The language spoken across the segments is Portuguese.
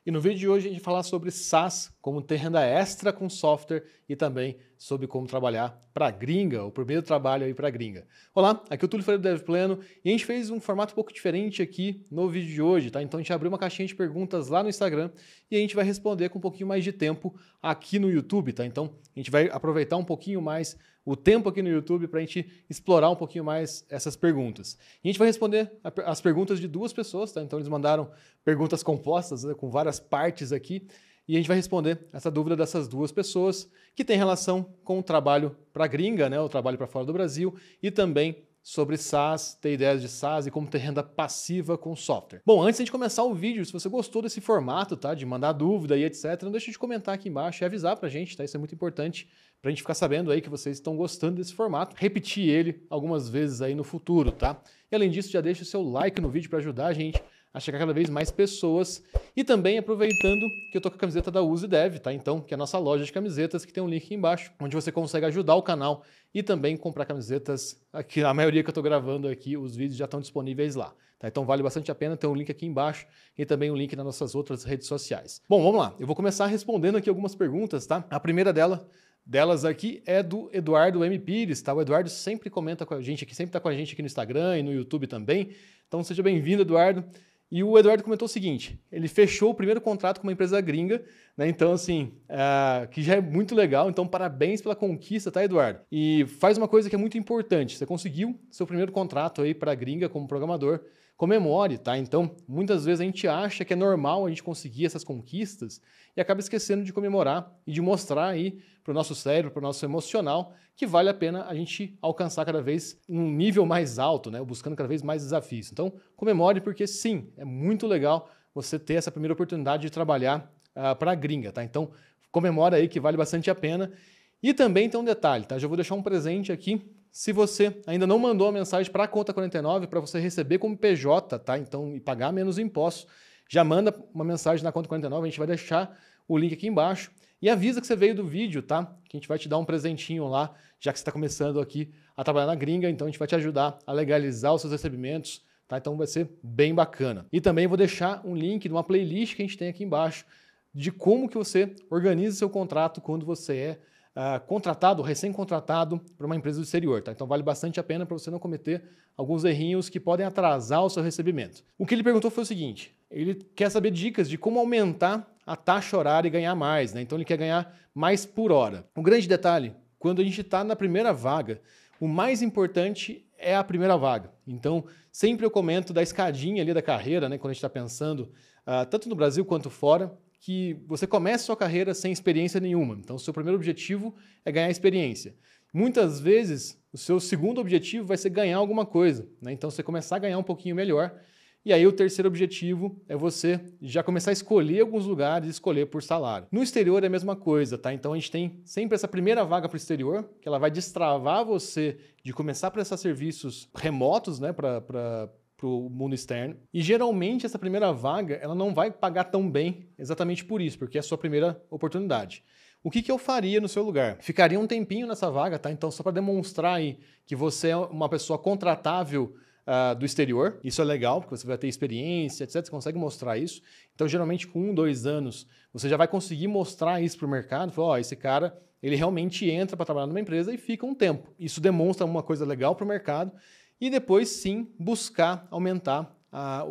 E no vídeo de hoje a gente vai falar sobre SaaS, como ter renda extra com software e também sobre como trabalhar para a gringa, o primeiro trabalho aí para a gringa. Olá, aqui é o Túlio Freire do Dev Pleno e a gente fez um formato um pouco diferente aqui no vídeo de hoje, tá? Então a gente abriu uma caixinha de perguntas lá no Instagram e a gente vai responder com um pouquinho mais de tempo aqui no YouTube, tá? Então a gente vai aproveitar um pouquinho mais o tempo aqui no YouTube para a gente explorar um pouquinho mais essas perguntas. E a gente vai responder as perguntas de duas pessoas, tá? Então eles mandaram perguntas compostas, né, com várias partes aqui, e a gente vai responder essa dúvida dessas duas pessoas que tem relação com o trabalho para gringa, né, o trabalho para fora do Brasil, e também sobre SaaS, ter ideias de SaaS e como ter renda passiva com software. Bom, antes de começar o vídeo, se você gostou desse formato, tá, de mandar dúvida e etc, não deixe de comentar aqui embaixo e avisar pra gente, tá? Isso é muito importante pra gente ficar sabendo aí que vocês estão gostando desse formato, repetir ele algumas vezes aí no futuro, tá? E além disso, já deixa o seu like no vídeo para ajudar a gente a chegar cada vez mais pessoas. E também aproveitando que eu tô com a camiseta da UseDev, tá? Então, que é a nossa loja de camisetas, que tem um link aqui embaixo, onde você consegue ajudar o canal e também comprar camisetas. Aqui, a maioria que eu tô gravando aqui, os vídeos já estão disponíveis lá, tá? Então vale bastante a pena, tem um link aqui embaixo e também um link nas nossas outras redes sociais. Bom, vamos lá. Eu vou começar respondendo aqui algumas perguntas, tá? A primeira delas aqui é do Eduardo M. Pires, tá? O Eduardo sempre comenta com a gente aqui, sempre tá com a gente aqui no Instagram e no YouTube também. Então seja bem-vindo, Eduardo. E o Eduardo comentou o seguinte, ele fechou o primeiro contrato com uma empresa gringa, né? Então, assim, que já é muito legal, então parabéns pela conquista, tá, Eduardo? E faz uma coisa que é muito importante, você conseguiu seu primeiro contrato aí para a gringa como programador, comemore, tá? Então, muitas vezes a gente acha que é normal a gente conseguir essas conquistas e acaba esquecendo de comemorar e de mostrar aí para o nosso cérebro, para o nosso emocional, que vale a pena a gente alcançar cada vez um nível mais alto, né? Buscando cada vez mais desafios. Então, comemore porque sim, é muito legal você ter essa primeira oportunidade de trabalhar para a gringa, tá? Então, comemora aí que vale bastante a pena. E também tem um detalhe, tá? Já vou deixar um presente aqui. Se você ainda não mandou a mensagem para a conta 49 para você receber como PJ, tá? Então, e pagar menos impostos, já manda uma mensagem na conta 49, a gente vai deixar o link aqui embaixo. E avisa que você veio do vídeo, tá? Que a gente vai te dar um presentinho lá, já que você está começando aqui a trabalhar na gringa, então a gente vai te ajudar a legalizar os seus recebimentos, tá? Então vai ser bem bacana. E também vou deixar um link de uma playlist que a gente tem aqui embaixo de como que você organiza seu contrato quando você é contratado, recém-contratado para uma empresa do exterior, tá? Então vale bastante a pena para você não cometer alguns errinhos que podem atrasar o seu recebimento. O que ele perguntou foi o seguinte, ele quer saber dicas de como aumentar a taxa horária e ganhar mais, né? Então ele quer ganhar mais por hora. Um grande detalhe, quando a gente está na primeira vaga, o mais importante é a primeira vaga. Então sempre eu comento da escadinha ali da carreira, né? Quando a gente está pensando, tanto no Brasil quanto fora, que você começa a sua carreira sem experiência nenhuma. Então, o seu primeiro objetivo é ganhar experiência. Muitas vezes, o seu segundo objetivo vai ser ganhar alguma coisa, né? Então, você começar a ganhar um pouquinho melhor. E aí, o terceiro objetivo é você já começar a escolher alguns lugares, escolher por salário. No exterior é a mesma coisa, tá? Então, a gente tem sempre essa primeira vaga para o exterior, que ela vai destravar você de começar a prestar serviços remotos, né, para o mundo externo. E geralmente essa primeira vaga ela não vai pagar tão bem exatamente por isso, porque é a sua primeira oportunidade. O que eu faria no seu lugar? Ficaria um tempinho nessa vaga, tá? Então só para demonstrar aí que você é uma pessoa contratável do exterior, isso é legal, porque você vai ter experiência, etc. Você consegue mostrar isso. Então geralmente com 1, 2 anos você já vai conseguir mostrar isso para o mercado. Falar, esse cara ele realmente entra para trabalhar numa empresa e fica um tempo. Isso demonstra uma coisa legal para o mercado. E depois sim buscar aumentar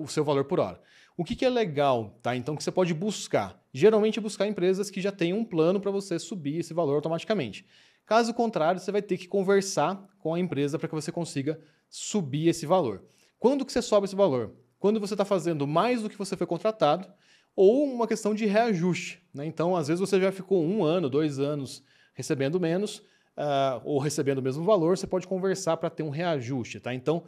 o seu valor por hora. O que é legal, tá? Então que você pode buscar, geralmente buscar empresas que já têm um plano para você subir esse valor automaticamente. Caso contrário, você vai ter que conversar com a empresa para que você consiga subir esse valor. Quando que você sobe esse valor? Quando você está fazendo mais do que você foi contratado ou uma questão de reajuste, né? Então às vezes você já ficou 1 ano, 2 anos recebendo menos, ou recebendo o mesmo valor, você pode conversar para ter um reajuste, tá? Então,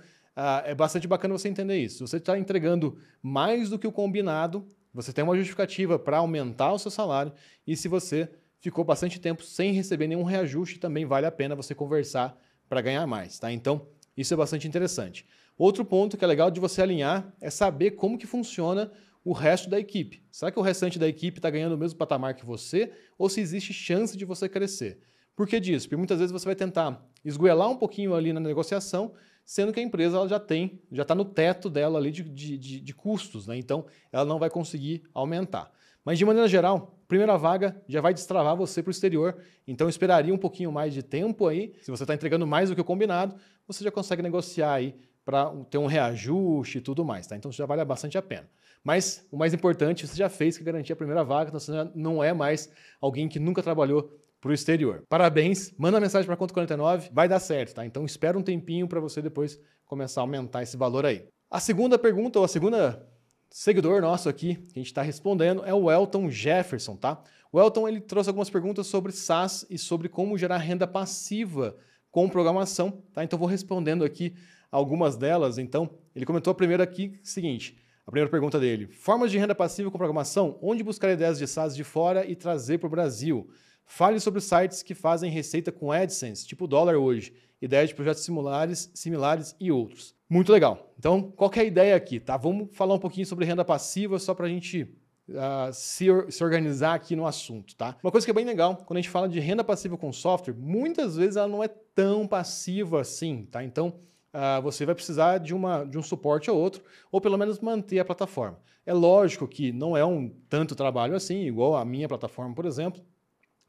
é bastante bacana você entender isso. Se você está entregando mais do que o combinado, você tem uma justificativa para aumentar o seu salário, e se você ficou bastante tempo sem receber nenhum reajuste, também vale a pena você conversar para ganhar mais, tá? Então, isso é bastante interessante. Outro ponto que é legal de você alinhar é saber como que funciona o resto da equipe. Será que o restante da equipe está ganhando o mesmo patamar que você, ou se existe chance de você crescer? Por que disso? Porque muitas vezes você vai tentar esgoelar um pouquinho ali na negociação, sendo que a empresa ela já está no teto dela ali de custos, né? Então ela não vai conseguir aumentar. Mas de maneira geral, primeira vaga já vai destravar você para o exterior, então eu esperaria um pouquinho mais de tempo aí. Se você está entregando mais do que o combinado, você já consegue negociar aí para ter um reajuste e tudo mais, tá? Então já vale bastante a pena. Mas o mais importante, você já fez, que garantir a primeira vaga, então você já não é mais alguém que nunca trabalhou para o exterior. Parabéns, manda uma mensagem para a Conta 49, vai dar certo, tá? Então espera um tempinho para você depois começar a aumentar esse valor aí. A segunda pergunta, ou a segunda seguidor nosso aqui, que a gente está respondendo, é o Elton Jefferson, tá? O Elton, ele trouxe algumas perguntas sobre SaaS e sobre como gerar renda passiva com programação, tá? Então vou respondendo aqui algumas delas. Então, ele comentou a primeira aqui, seguinte, a primeira pergunta dele: formas de renda passiva com programação, onde buscar ideias de SaaS de fora e trazer para o Brasil? Fale sobre sites que fazem receita com AdSense, tipo dólar hoje, ideias de projetos similares e outros. Muito legal. Então, qual que é a ideia aqui, tá? Vamos falar um pouquinho sobre renda passiva, só para a gente se organizar aqui no assunto, tá? Uma coisa que é bem legal, quando a gente fala de renda passiva com software, muitas vezes ela não é tão passiva assim, tá? Então, você vai precisar de um suporte ou outro, ou pelo menos manter a plataforma. É lógico que não é um tanto trabalho assim, igual a minha plataforma, por exemplo,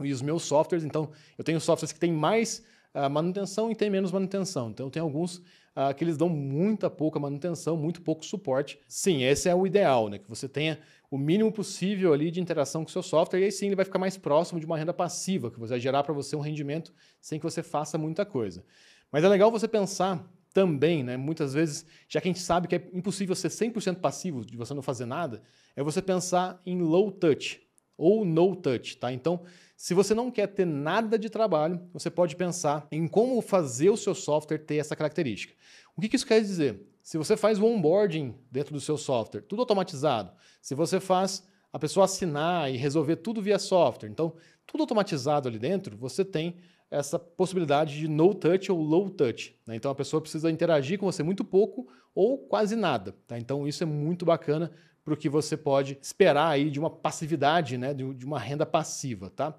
e os meus softwares. Então, eu tenho softwares que têm mais manutenção e tem menos manutenção. Então, tem alguns que eles dão pouca manutenção, muito pouco suporte. Sim, esse é o ideal, né? Que você tenha o mínimo possível ali de interação com o seu software, e aí sim ele vai ficar mais próximo de uma renda passiva, que vai gerar para você um rendimento sem que você faça muita coisa. Mas é legal você pensar também, né? Muitas vezes, já que a gente sabe que é impossível ser 100% passivo, de você não fazer nada, é você pensar em low touch ou no touch, tá? Então, se você não quer ter nada de trabalho, você pode pensar em como fazer o seu software ter essa característica. O que isso quer dizer? Se você faz o onboarding dentro do seu software, tudo automatizado, se você faz a pessoa assinar e resolver tudo via software, então, tudo automatizado ali dentro, você tem essa possibilidade de no touch ou low touch, né? Então, a pessoa precisa interagir com você muito pouco ou quase nada, tá? Então, isso é muito bacana para o que você pode esperar aí de uma passividade, né, de uma renda passiva, tá?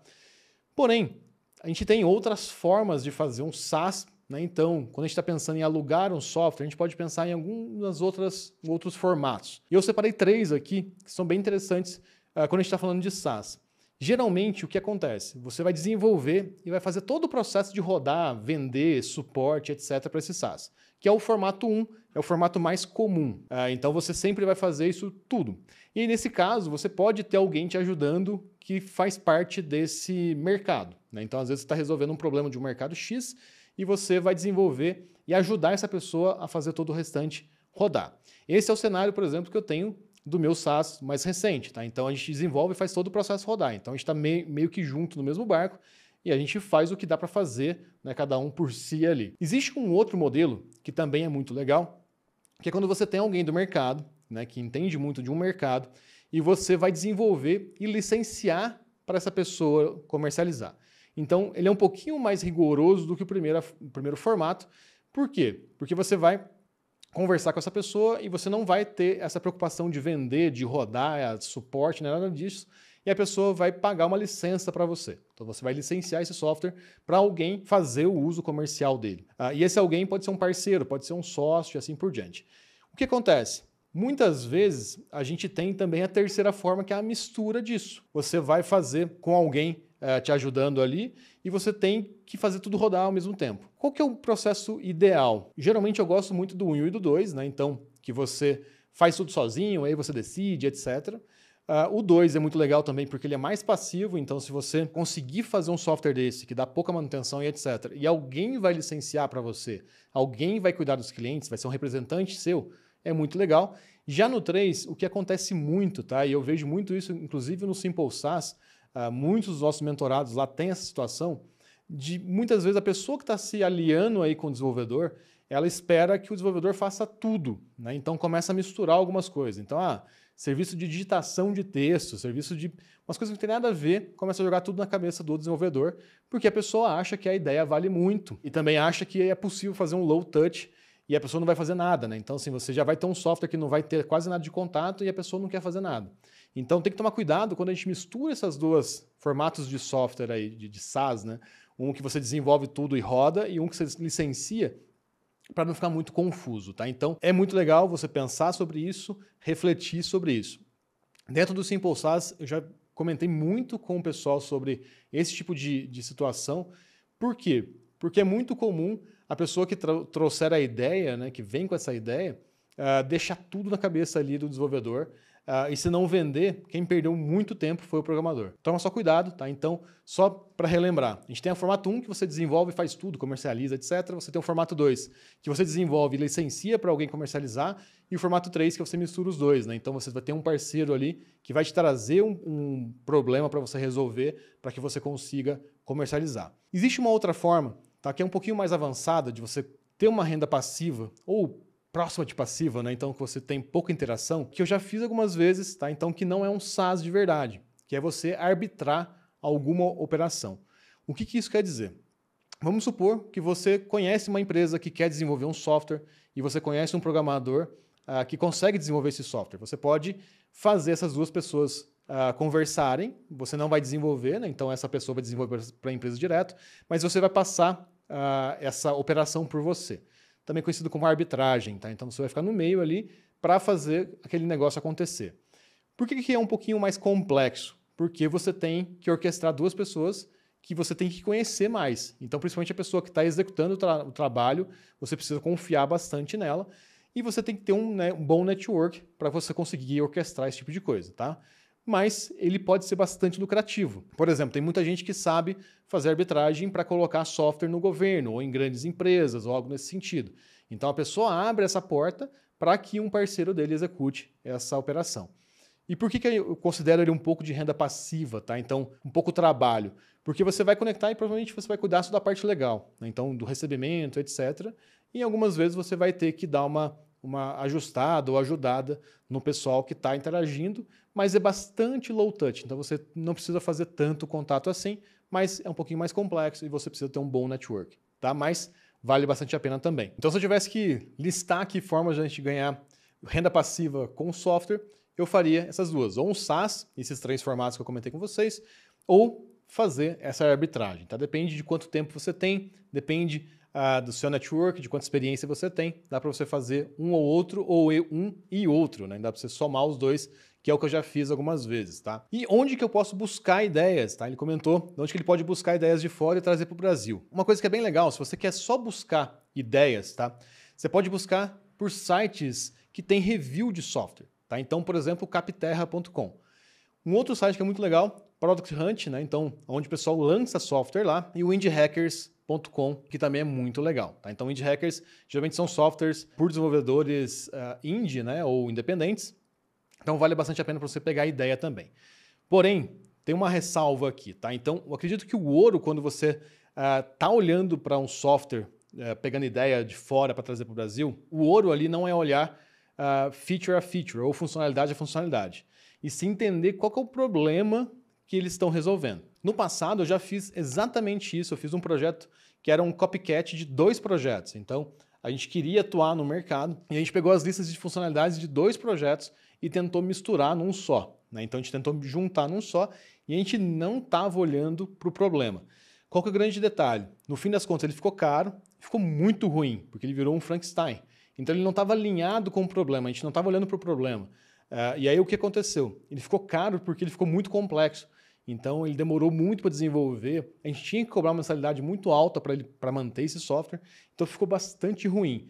Porém, a gente tem outras formas de fazer um SaaS, né? Então, quando a gente está pensando em alugar um software, a gente pode pensar em alguns outros formatos. E eu separei 3 aqui, que são bem interessantes quando a gente está falando de SaaS. Geralmente, o que acontece? Você vai desenvolver e vai fazer todo o processo de rodar, vender, suporte, etc. para esse SaaS, que é o formato 1, é o formato mais comum. Então, você sempre vai fazer isso tudo. E nesse caso, você pode ter alguém te ajudando que faz parte desse mercado, né? Então, às vezes, você está resolvendo um problema de um mercado X e você vai desenvolver e ajudar essa pessoa a fazer todo o restante rodar. Esse é o cenário, por exemplo, que eu tenho do meu SaaS mais recente, tá? Então a gente desenvolve e faz todo o processo rodar. Então a gente está meio que junto no mesmo barco e a gente faz o que dá para fazer, né, cada um por si ali. Existe um outro modelo que também é muito legal, que é quando você tem alguém do mercado, né, que entende muito de um mercado, e você vai desenvolver e licenciar para essa pessoa comercializar. Então ele é um pouquinho mais rigoroso do que o primeiro formato. Por quê? Porque você vai conversar com essa pessoa e você não vai ter essa preocupação de vender, de rodar, suporte, nada disso, e a pessoa vai pagar uma licença para você. Então você vai licenciar esse software para alguém fazer o uso comercial dele. E esse alguém pode ser um parceiro, pode ser um sócio e assim por diante. O que acontece? Muitas vezes a gente tem também a terceira forma, que é a mistura disso. Você vai fazer com alguém te ajudando ali e você tem que fazer tudo rodar ao mesmo tempo. Qual que é o processo ideal? Geralmente eu gosto muito do 1 e do 2, né? Então, que você faz tudo sozinho, aí você decide, etc. O 2 é muito legal também porque ele é mais passivo, então se você conseguir fazer um software desse que dá pouca manutenção e etc, e alguém vai licenciar para você, alguém vai cuidar dos clientes, vai ser um representante seu, é muito legal. Já no 3, o que acontece muito, tá? E eu vejo muito isso, inclusive no Simple SaaS, muitos dos nossos mentorados lá têm essa situação de muitas vezes a pessoa que está se aliando aí com o desenvolvedor, ela espera que o desenvolvedor faça tudo, né? Então começa a misturar algumas coisas. Então, serviço de digitação de texto, serviço de umas coisas que não tem nada a ver, começa a jogar tudo na cabeça do desenvolvedor, porque a pessoa acha que a ideia vale muito e também acha que é possível fazer um low touch e a pessoa não vai fazer nada, né? Então, assim, você já vai ter um software que não vai ter quase nada de contato e a pessoa não quer fazer nada. Então, tem que tomar cuidado quando a gente mistura essas duas formatos de software aí, de SaaS, né? Um que você desenvolve tudo e roda e um que você licencia, para não ficar muito confuso, tá? Então, é muito legal você pensar sobre isso, refletir sobre isso. Dentro do Simple SaaS, eu já comentei muito com o pessoal sobre esse tipo de situação. Por quê? Porque é muito comum a pessoa que trouxer a ideia, né, que vem com essa ideia, deixar tudo na cabeça ali do desenvolvedor. E se não vender, quem perdeu muito tempo foi o programador. Toma só cuidado, tá? Então, só para relembrar, a gente tem o formato 1 que você desenvolve e faz tudo, comercializa, etc. Você tem o formato 2 que você desenvolve e licencia para alguém comercializar, e o formato 3 que você mistura os dois, né? Então você vai ter um parceiro ali que vai te trazer um problema para você resolver, para que você consiga comercializar. Existe uma outra forma, tá? Que é um pouquinho mais avançada de você ter uma renda passiva ou próxima de passiva, né? Então que você tem pouca interação, que eu já fiz algumas vezes, tá? Então que não é um SaaS de verdade, que é você arbitrar alguma operação. O que isso quer dizer? Vamos supor que você conhece uma empresa que quer desenvolver um software e você conhece um programador que consegue desenvolver esse software. Você pode fazer essas duas pessoas conversarem, você não vai desenvolver, né? Então essa pessoa vai desenvolver para a empresa direto, mas você vai passar essa operação por você. Também conhecido como arbitragem, tá? Então você vai ficar no meio ali para fazer aquele negócio acontecer. Por que é um pouquinho mais complexo? Porque você tem que orquestrar duas pessoas que você tem que conhecer mais. Então, principalmente a pessoa que está executando o trabalho, você precisa confiar bastante nela e você tem que ter um bom network para você conseguir orquestrar esse tipo de coisa, tá? Mas ele pode ser bastante lucrativo. Por exemplo, tem muita gente que sabe fazer arbitragem para colocar software no governo ou em grandes empresas ou algo nesse sentido. Então a pessoa abre essa porta para que um parceiro dele execute essa operação. E por que eu considero ele um pouco de renda passiva, tá? Então, um pouco trabalho. Porque você vai conectar e provavelmente você vai cuidar só da parte legal, né? Então, do recebimento, etc. E algumas vezes você vai ter que dar uma ajustada ou ajudada no pessoal que está interagindo, mas é bastante low touch, então você não precisa fazer tanto contato assim, mas é um pouquinho mais complexo e você precisa ter um bom network, tá? Mas vale bastante a pena também. Então, se eu tivesse que listar aqui formas de a gente ganhar renda passiva com software, eu faria essas duas, ou um SaaS, esses três formatos que eu comentei com vocês, ou fazer essa arbitragem, tá? Depende de quanto tempo você tem, depende do seu network, de quanta experiência você tem, dá para você fazer um ou outro, ou um e outro, né? Dá para você somar os dois, que é o que eu já fiz algumas vezes, tá? E onde que eu posso buscar ideias, tá? Ele comentou onde que ele pode buscar ideias de fora e trazer para o Brasil. Uma coisa que é bem legal, se você quer só buscar ideias, tá? Você pode buscar por sites que tem review de software, tá? Então, por exemplo, capterra.com. Um outro site que é muito legal, Product Hunt, né? Então, onde o pessoal lança software lá, e o indiehackers.com, que também é muito legal, tá? Então, indie hackers geralmente são softwares por desenvolvedores indie, né, ou independentes. Então, vale bastante a pena para você pegar a ideia também. Porém, tem uma ressalva aqui, tá? Então, eu acredito que o ouro, quando você tá olhando para um software, pegando ideia de fora para trazer para o Brasil, o ouro ali não é olhar feature a feature, ou funcionalidade a funcionalidade, e sim entender qual que é o problema que eles estão resolvendo. No passado, eu já fiz exatamente isso. Eu fiz um projeto que era um copycat de 2 projetos. Então, a gente queria atuar no mercado e a gente pegou as listas de funcionalidades de 2 projetos e tentou misturar num só, né? Então, a gente tentou juntar num só e a gente não estava olhando para o problema. Qual que é o grande detalhe? No fim das contas, ele ficou caro, ficou muito ruim, porque ele virou um Frankenstein. Então, ele não estava alinhado com o problema, a gente não estava olhando para o problema. E aí, o que aconteceu? Ele ficou caro porque ele ficou muito complexo. Então, ele demorou muito para desenvolver. A gente tinha que cobrar uma mensalidade muito alta para manter esse software. Então, ficou bastante ruim.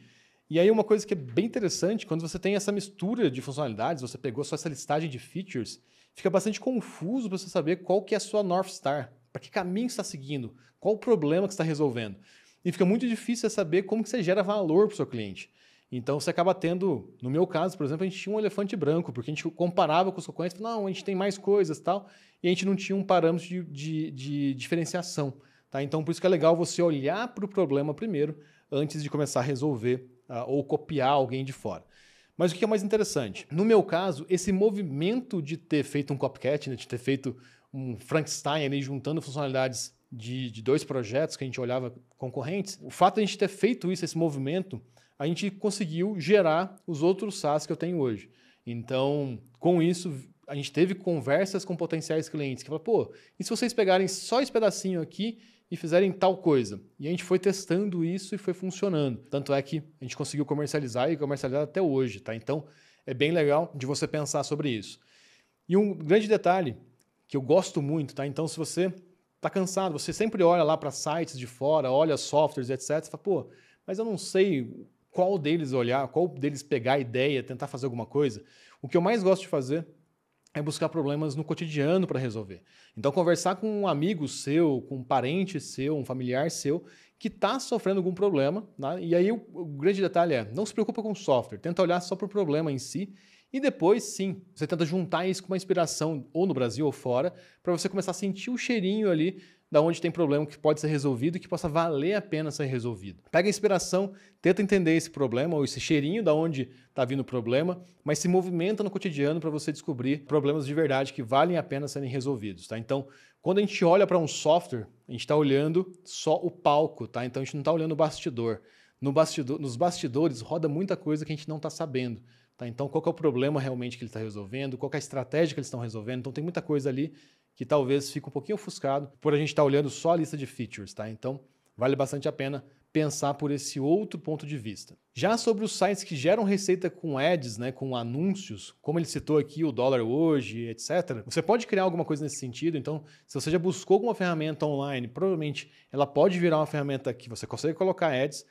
E aí, uma coisa que é bem interessante, quando você tem essa mistura de funcionalidades, você pegou só essa listagem de features, fica bastante confuso para você saber qual que é a sua North Star, para que caminho você está seguindo, qual o problema que você está resolvendo. E fica muito difícil saber como que você gera valor para o seu cliente. Então, você acaba tendo, no meu caso, por exemplo, a gente tinha um elefante branco, porque a gente comparava com os concorrentes, não, a gente tem mais coisas e tal, e a gente não tinha um parâmetro de diferenciação. Tá? Então, por isso que é legal você olhar para o problema primeiro, antes de começar a resolver ou copiar alguém de fora. Mas o que é mais interessante? No meu caso, esse movimento de ter feito um copycat, né, de ter feito um Frankenstein ali, juntando funcionalidades de 2 projetos que a gente olhava concorrentes, o fato de a gente ter feito isso, esse movimento, a gente conseguiu gerar os outros SaaS que eu tenho hoje. Então, com isso, a gente teve conversas com potenciais clientes que falaram, pô, e se vocês pegarem só esse pedacinho aqui e fizerem tal coisa? E a gente foi testando isso e foi funcionando. Tanto é que a gente conseguiu comercializar e comercializar até hoje, tá? Então, é bem legal de você pensar sobre isso. E um grande detalhe que eu gosto muito, tá? Então, se você está cansado, você sempre olha lá para sites de fora, olha softwares, etc. Você fala, pô, mas eu não sei qual deles olhar, qual deles pegar a ideia, tentar fazer alguma coisa. O que eu mais gosto de fazer é buscar problemas no cotidiano para resolver. Então, conversar com um amigo seu, com um parente seu, um familiar seu, que está sofrendo algum problema, né? E aí o grande detalhe é, não se preocupa com o software, tenta olhar só para o problema em si, e depois, sim, você tenta juntar isso com uma inspiração, ou no Brasil ou fora, para você começar a sentir o cheirinho ali da onde tem problema que pode ser resolvido e que possa valer a pena ser resolvido. Pega a inspiração, tenta entender esse problema ou esse cheirinho da onde está vindo o problema, mas se movimenta no cotidiano para você descobrir problemas de verdade que valem a pena serem resolvidos, tá? Então, quando a gente olha para um software, a gente está olhando só o palco, tá? Então a gente não está olhando o bastidor. Nos bastidores roda muita coisa que a gente não está sabendo. Tá? Então, qual que é o problema realmente que ele está resolvendo? Qual que é a estratégia que eles estão resolvendo? Então, tem muita coisa ali que talvez fique um pouquinho ofuscado por a gente estar olhando só a lista de features. Tá? Então, vale bastante a pena pensar por esse outro ponto de vista. Já sobre os sites que geram receita com ads, né, com anúncios, como ele citou aqui, o dólar hoje, etc., você pode criar alguma coisa nesse sentido. Então, se você já buscou alguma ferramenta online, provavelmente ela pode virar uma ferramenta que você consegue colocar ads,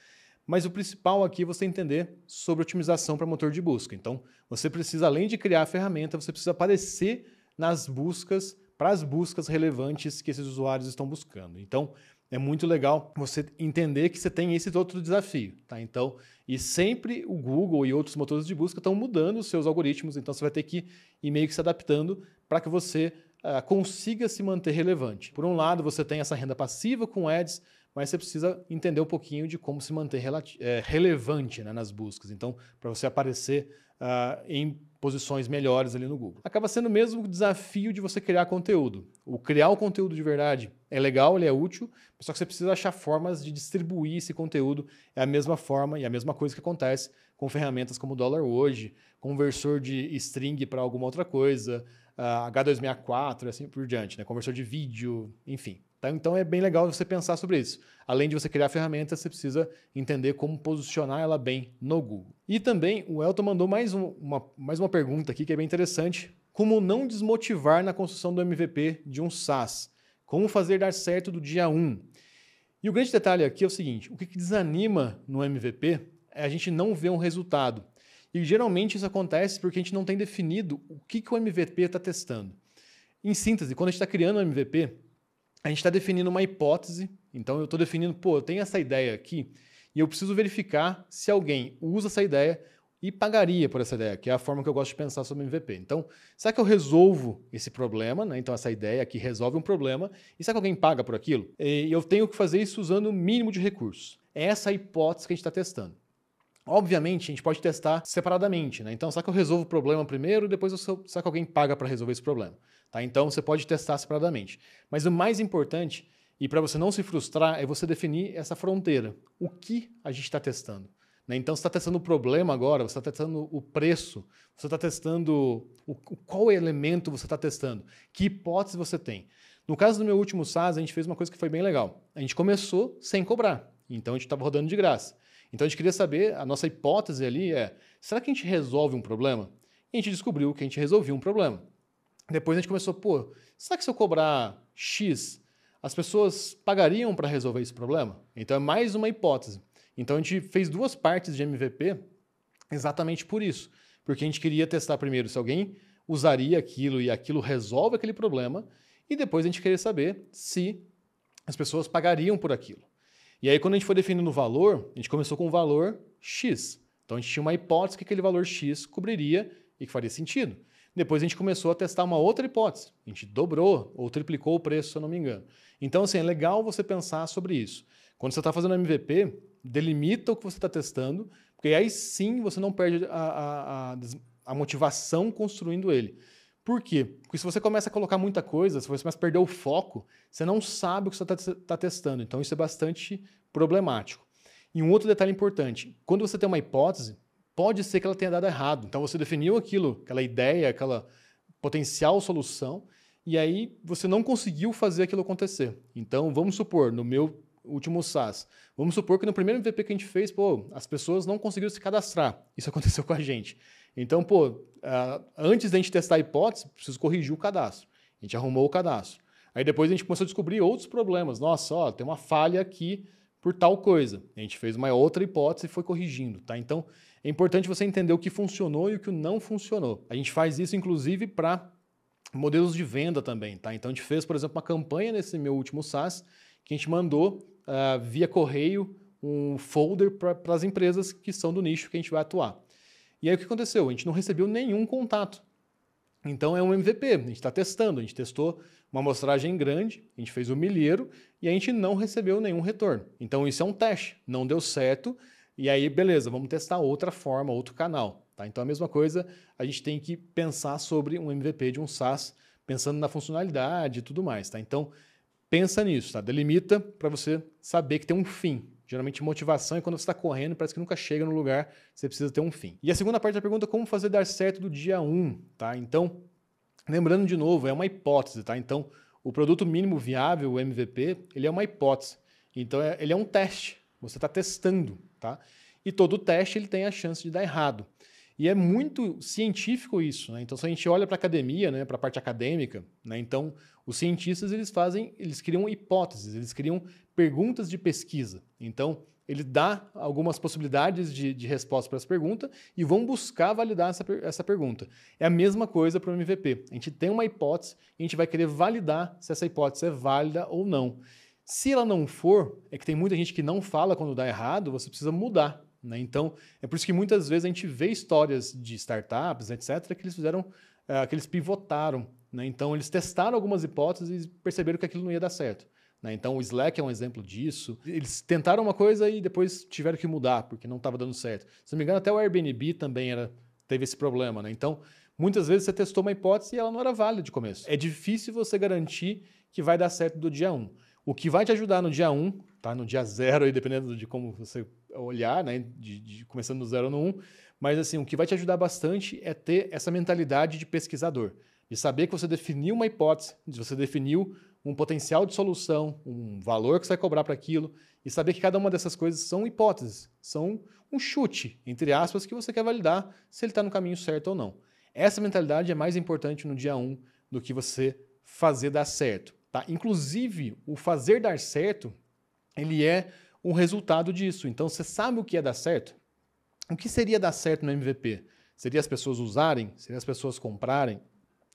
mas o principal aqui é você entender sobre otimização para motor de busca. Então, você precisa, além de criar a ferramenta, você precisa aparecer nas buscas, para as buscas relevantes que esses usuários estão buscando. Então, é muito legal você entender que você tem esse outro desafio. Tá? Então, e sempre o Google e outros motores de busca estão mudando os seus algoritmos, então você vai ter que ir meio que se adaptando para que você consiga se manter relevante. Por um lado, você tem essa renda passiva com ads, mas você precisa entender um pouquinho de como se manter relevante, né, nas buscas. Então, para você aparecer em posições melhores ali no Google. Acaba sendo mesmo o desafio de você criar conteúdo. O criar o conteúdo de verdade é legal, ele é útil, só que você precisa achar formas de distribuir esse conteúdo. É a mesma forma e a mesma coisa que acontece com ferramentas como o dólar hoje, conversor de string para alguma outra coisa, H264 e assim por diante, né? Conversor de vídeo, enfim. Tá? Então é bem legal você pensar sobre isso. Além de você criar ferramentas, você precisa entender como posicionar ela bem no Google. E também o Elton mandou mais uma pergunta aqui que é bem interessante. Como não desmotivar na construção do MVP de um SaaS? Como fazer dar certo do dia 1? E o grande detalhe aqui é o seguinte, o que desanima no MVP é a gente não ver um resultado. E geralmente isso acontece porque a gente não tem definido o que o MVP está testando. Em síntese, quando a gente está criando um MVP, a gente está definindo uma hipótese, então eu estou definindo, eu tenho essa ideia aqui e eu preciso verificar se alguém usa essa ideia e pagaria por essa ideia, que é a forma que eu gosto de pensar sobre MVP. Então, será que eu resolvo esse problema, né? Então essa ideia aqui resolve um problema, e será que alguém paga por aquilo? E eu tenho que fazer isso usando o mínimo de recursos. É essa a hipótese que a gente está testando. Obviamente, a gente pode testar separadamente, né? Então, será que eu resolvo o problema primeiro e depois será que alguém paga para resolver esse problema? Tá? Então, você pode testar separadamente. Mas o mais importante, e para você não se frustrar, é você definir essa fronteira. O que a gente está testando? Né? Então, você está testando o problema agora, você está testando o preço, você está testando qual elemento você está testando, que hipótese você tem. No caso do meu último SaaS, a gente fez uma coisa que foi bem legal. A gente começou sem cobrar, então a gente estava rodando de graça. Então a gente queria saber, a nossa hipótese ali é, será que a gente resolve um problema? E a gente descobriu que a gente resolvia um problema. Depois a gente começou, será que se eu cobrar X, as pessoas pagariam para resolver esse problema? Então é mais uma hipótese. Então a gente fez 2 partes de MVP exatamente por isso. Porque a gente queria testar primeiro se alguém usaria aquilo e aquilo resolve aquele problema, e depois a gente queria saber se as pessoas pagariam por aquilo. E aí, quando a gente foi definindo o valor, a gente começou com o valor X. Então, a gente tinha uma hipótese que aquele valor X cobriria e que faria sentido. Depois, a gente começou a testar uma outra hipótese. A gente dobrou ou triplicou o preço, se eu não me engano. Então, assim, é legal você pensar sobre isso. Quando você está fazendo MVP, delimita o que você está testando, porque aí sim você não perde a motivação construindo ele. Por quê? Porque se você começa a colocar muita coisa, se você começa a perder o foco, você não sabe o que você está testando. Então, isso é bastante problemático. E um outro detalhe importante, quando você tem uma hipótese, pode ser que ela tenha dado errado. Então, você definiu aquela ideia, aquela potencial solução, e aí você não conseguiu fazer aquilo acontecer. Então, vamos supor, no meu último SaaS, vamos supor que no primeiro MVP que a gente fez, as pessoas não conseguiram se cadastrar. Isso aconteceu com a gente. Então, pô, antes da gente testar a hipótese, preciso corrigir o cadastro. A gente arrumou o cadastro. Aí depois a gente começou a descobrir outros problemas. Nossa, ó, tem uma falha aqui por tal coisa. A gente fez uma outra hipótese e foi corrigindo, tá? Então, é importante você entender o que funcionou e o que não funcionou. A gente faz isso, inclusive, para modelos de venda também, tá? Então, a gente fez, por exemplo, uma campanha nesse meu último SaaS que a gente mandou via correio um folder para as empresas que são do nicho que a gente vai atuar. E aí, o que aconteceu? A gente não recebeu nenhum contato. Então, é um MVP. A gente está testando. A gente testou uma amostragem grande, a gente fez o milheiro e a gente não recebeu nenhum retorno. Então, isso é um teste. Não deu certo. E aí, beleza, vamos testar outra forma, outro canal. Tá? Então, a mesma coisa, a gente tem que pensar sobre um MVP de um SaaS, pensando na funcionalidade e tudo mais. Tá? Então, pensa nisso, tá? Delimita para você saber que tem um fim. Geralmente, motivação é quando você está correndo, parece que nunca chega no lugar, você precisa ter um fim. E a segunda parte da pergunta é como fazer dar certo do dia 1, tá? Então, lembrando de novo, é uma hipótese, tá? Então, o produto mínimo viável, o MVP, ele é uma hipótese. Então, ele é um teste. Você está testando, tá? E todo teste ele tem a chance de dar errado. E é muito científico isso, né? Então, se a gente olha para a academia, né, para a parte acadêmica, né, então os cientistas eles criam hipóteses, eles criam perguntas de pesquisa. Então, ele dá algumas possibilidades de resposta para essa pergunta e vão buscar validar essa pergunta. É a mesma coisa para o MVP. A gente tem uma hipótese e a gente vai querer validar se essa hipótese é válida ou não. Se ela não for, é que tem muita gente que não fala quando dá errado, você precisa mudar. Né? Então, é por isso que muitas vezes a gente vê histórias de startups, etc., que eles fizeram, que eles pivotaram. Né? Então, eles testaram algumas hipóteses e perceberam que aquilo não ia dar certo. Né? Então, o Slack é um exemplo disso. Eles tentaram uma coisa e depois tiveram que mudar, porque não estava dando certo. Se não me engano, até o Airbnb também teve esse problema. Né? Então, muitas vezes você testou uma hipótese e ela não era válida de começo. É difícil você garantir que vai dar certo do dia 1. O que vai te ajudar no dia 1, tá? No dia 0, aí, dependendo de como você olhar, né? Começando do 0 no 1, mas assim, o que vai te ajudar bastante é ter essa mentalidade de pesquisador, de saber que você definiu uma hipótese, de você definiu um potencial de solução, um valor que você vai cobrar para aquilo, e saber que cada uma dessas coisas são hipóteses, são um chute, entre aspas, que você quer validar se ele está no caminho certo ou não. Essa mentalidade é mais importante no dia 1 do que você fazer dar certo. Tá? Inclusive, o fazer dar certo, ele é um resultado disso. Então, você sabe o que é dar certo? O que seria dar certo no MVP? Seria as pessoas usarem? Seria as pessoas comprarem?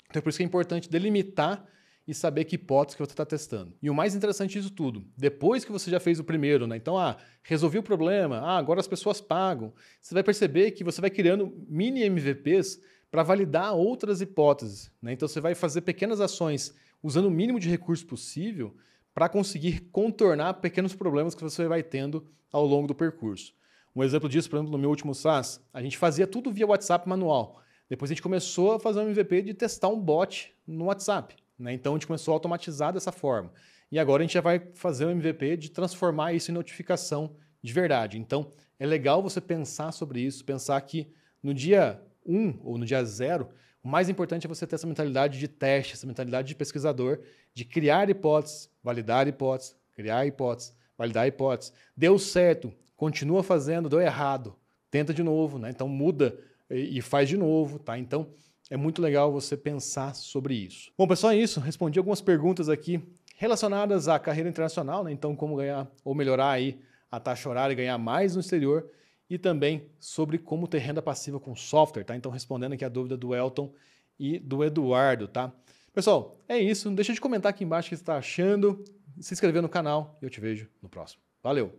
Então, é por isso que é importante delimitar e saber que hipótese que você está testando. E o mais interessante disso tudo, depois que você já fez o primeiro, né? Então, resolvi o problema, agora as pessoas pagam, você vai perceber que você vai criando mini MVPs para validar outras hipóteses. Né? Então, você vai fazer pequenas ações usando o mínimo de recurso possível para conseguir contornar pequenos problemas que você vai tendo ao longo do percurso. Um exemplo disso, por exemplo, no meu último SaaS, a gente fazia tudo via WhatsApp manual. Depois a gente começou a fazer um MVP de testar um bot no WhatsApp. Né? Então a gente começou a automatizar dessa forma. E agora a gente já vai fazer um MVP de transformar isso em notificação de verdade. Então é legal você pensar sobre isso, pensar que no dia 1 ou no dia 0, o mais importante é você ter essa mentalidade de teste, essa mentalidade de pesquisador, de criar hipóteses, validar hipóteses, criar hipóteses, validar hipóteses. Deu certo, continua fazendo, deu errado, tenta de novo, né? Então muda e faz de novo, tá? Então é muito legal você pensar sobre isso. Bom, pessoal, é isso. Respondi algumas perguntas aqui relacionadas à carreira internacional, né? Então como ganhar ou melhorar aí a taxa horária e ganhar mais no exterior. E também sobre como ter renda passiva com software, tá? Então, respondendo aqui a dúvida do Elton e do Eduardo, tá? Pessoal, é isso. Não deixa de comentar aqui embaixo o que você está achando, se inscrever no canal e eu te vejo no próximo. Valeu!